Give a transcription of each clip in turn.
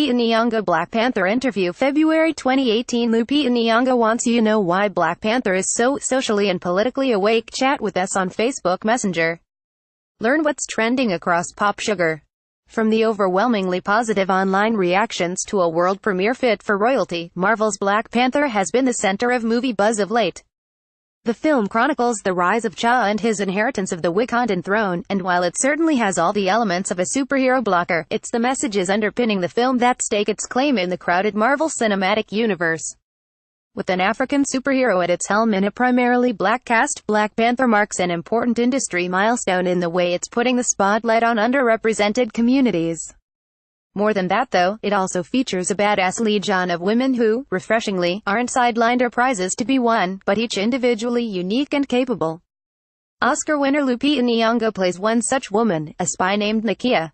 Lupita Nyong'o Black Panther interview February 2018. Lupita Nyong'o wants you to know why Black Panther is so socially and politically awake. Chat with us on Facebook Messenger. Learn what's trending across pop sugar. From the overwhelmingly positive online reactions to a world premiere fit for royalty, Marvel's Black Panther has been the center of movie buzz of late. The film chronicles the rise of T'Challa and his inheritance of the Wakandan throne, and while it certainly has all the elements of a superhero blocker, it's the messages underpinning the film that stake its claim in the crowded Marvel Cinematic Universe. With an African superhero at its helm and a primarily black cast, Black Panther marks an important industry milestone in the way it's putting the spotlight on underrepresented communities. More than that though, it also features a badass legion of women who, refreshingly, aren't sidelined or prizes to be won, but each individually unique and capable. Oscar winner Lupita Nyong'o plays one such woman, a spy named Nakia.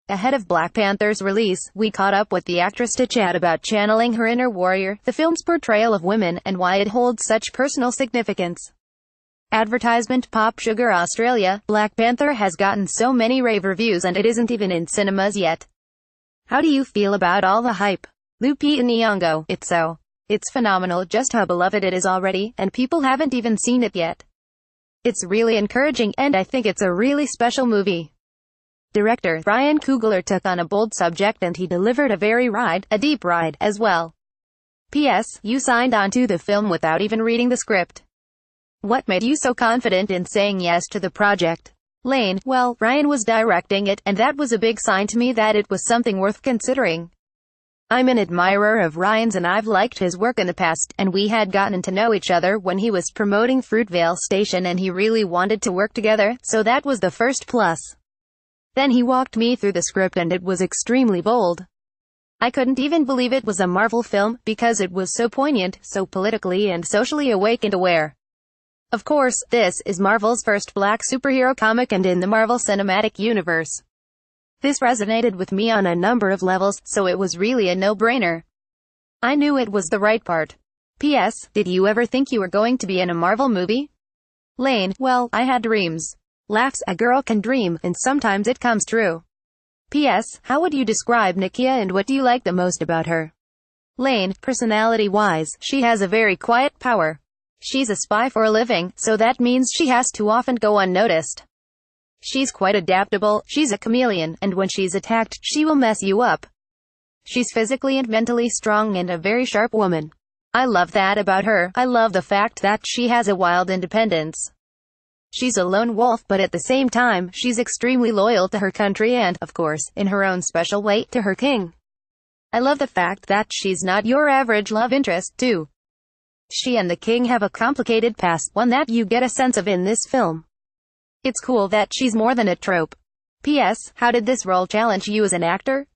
Ahead of Black Panther's release, we caught up with the actress to chat about channeling her inner warrior, the film's portrayal of women, and why it holds such personal significance. Advertisement Pop Sugar Australia. Black Panther has gotten so many rave reviews and it isn't even in cinemas yet. How do you feel about all the hype? Lupita Nyong'o, it's phenomenal just how beloved it is already, and people haven't even seen it yet. It's really encouraging, and I think it's a really special movie. Director Ryan Coogler took on a bold subject and he delivered a deep ride, as well. P.S. You signed on to the film without even reading the script. What made you so confident in saying yes to the project? Lane, well, Ryan was directing it, and that was a big sign to me that it was something worth considering. I'm an admirer of Ryan's and I've liked his work in the past, and we had gotten to know each other when he was promoting Fruitvale Station and he really wanted to work together, so that was the first plus. Then he walked me through the script and it was extremely bold. I couldn't even believe it was a Marvel film, because it was so poignant, so politically and socially awake and aware. Of course, this is Marvel's first black superhero comic and in the Marvel Cinematic Universe. This resonated with me on a number of levels, so it was really a no-brainer. I knew it was the right part. P.S. Did you ever think you were going to be in a Marvel movie? Lane, well, I had dreams. Laughs, a girl can dream, and sometimes it comes true. P.S. How would you describe Nakia and what do you like the most about her? Lane, personality-wise, she has a very quiet power. She's a spy for a living, so that means she has to often go unnoticed. She's quite adaptable, she's a chameleon, and when she's attacked, she will mess you up. She's physically and mentally strong and a very sharp woman. I love that about her. I love the fact that she has a wild independence. She's a lone wolf, but at the same time, she's extremely loyal to her country and, of course, in her own special way, to her king. I love the fact that she's not your average love interest, too. She and the king have a complicated past, one that you get a sense of in this film. It's cool that she's more than a trope. P.S. How did this role challenge you as an actor?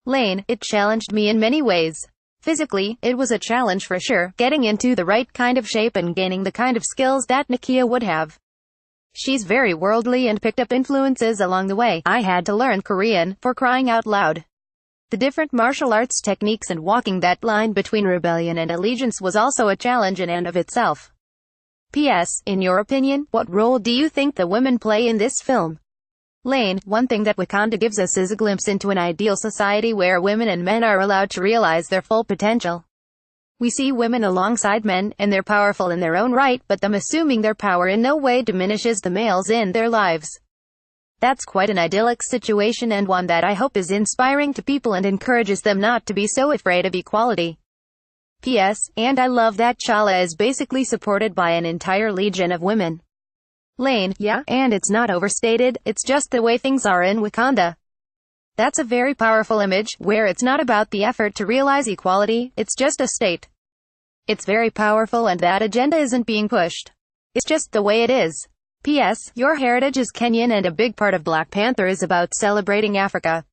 Lane, it challenged me in many ways. Physically, it was a challenge for sure, getting into the right kind of shape and gaining the kind of skills that Nakia would have. She's very worldly and picked up influences along the way. I had to learn Korean, for crying out loud. The different martial arts techniques and walking that line between rebellion and allegiance was also a challenge in and of itself. P.S. In your opinion, what role do you think the women play in this film? Lane, one thing that Wakanda gives us is a glimpse into an ideal society where women and men are allowed to realize their full potential. We see women alongside men, and they're powerful in their own right, but them assuming their power in no way diminishes the males in their lives. That's quite an idyllic situation and one that I hope is inspiring to people and encourages them not to be so afraid of equality. P.S. And I love that T'Challa is basically supported by an entire legion of women. Lane, yeah, and it's not overstated, it's just the way things are in Wakanda. That's a very powerful image, where it's not about the effort to realize equality, it's just a state. It's very powerful and that agenda isn't being pushed. It's just the way it is. P.S. Your heritage is Kenyan and a big part of Black Panther is about celebrating Africa.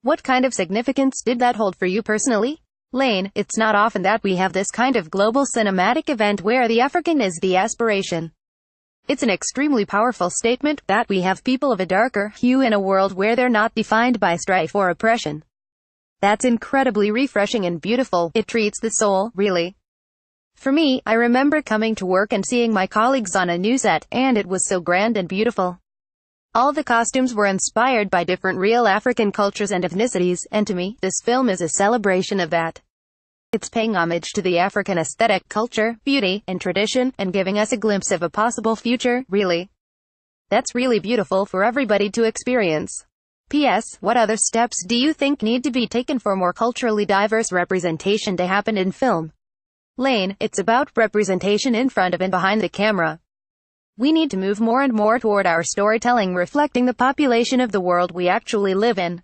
What kind of significance did that hold for you personally? Lane, it's not often that we have this kind of global cinematic event where the African is the aspiration. It's an extremely powerful statement, that we have people of a darker hue in a world where they're not defined by strife or oppression. That's incredibly refreshing and beautiful. It treats the soul, really. For me, I remember coming to work and seeing my colleagues on a new set, and it was so grand and beautiful. All the costumes were inspired by different real African cultures and ethnicities, and to me, this film is a celebration of that. It's paying homage to the African aesthetic, culture, beauty, and tradition, and giving us a glimpse of a possible future, really. That's really beautiful for everybody to experience. P.S. What other steps do you think need to be taken for more culturally diverse representation to happen in film? Lane, it's about representation in front of and behind the camera. We need to move more and more toward our storytelling reflecting the population of the world we actually live in.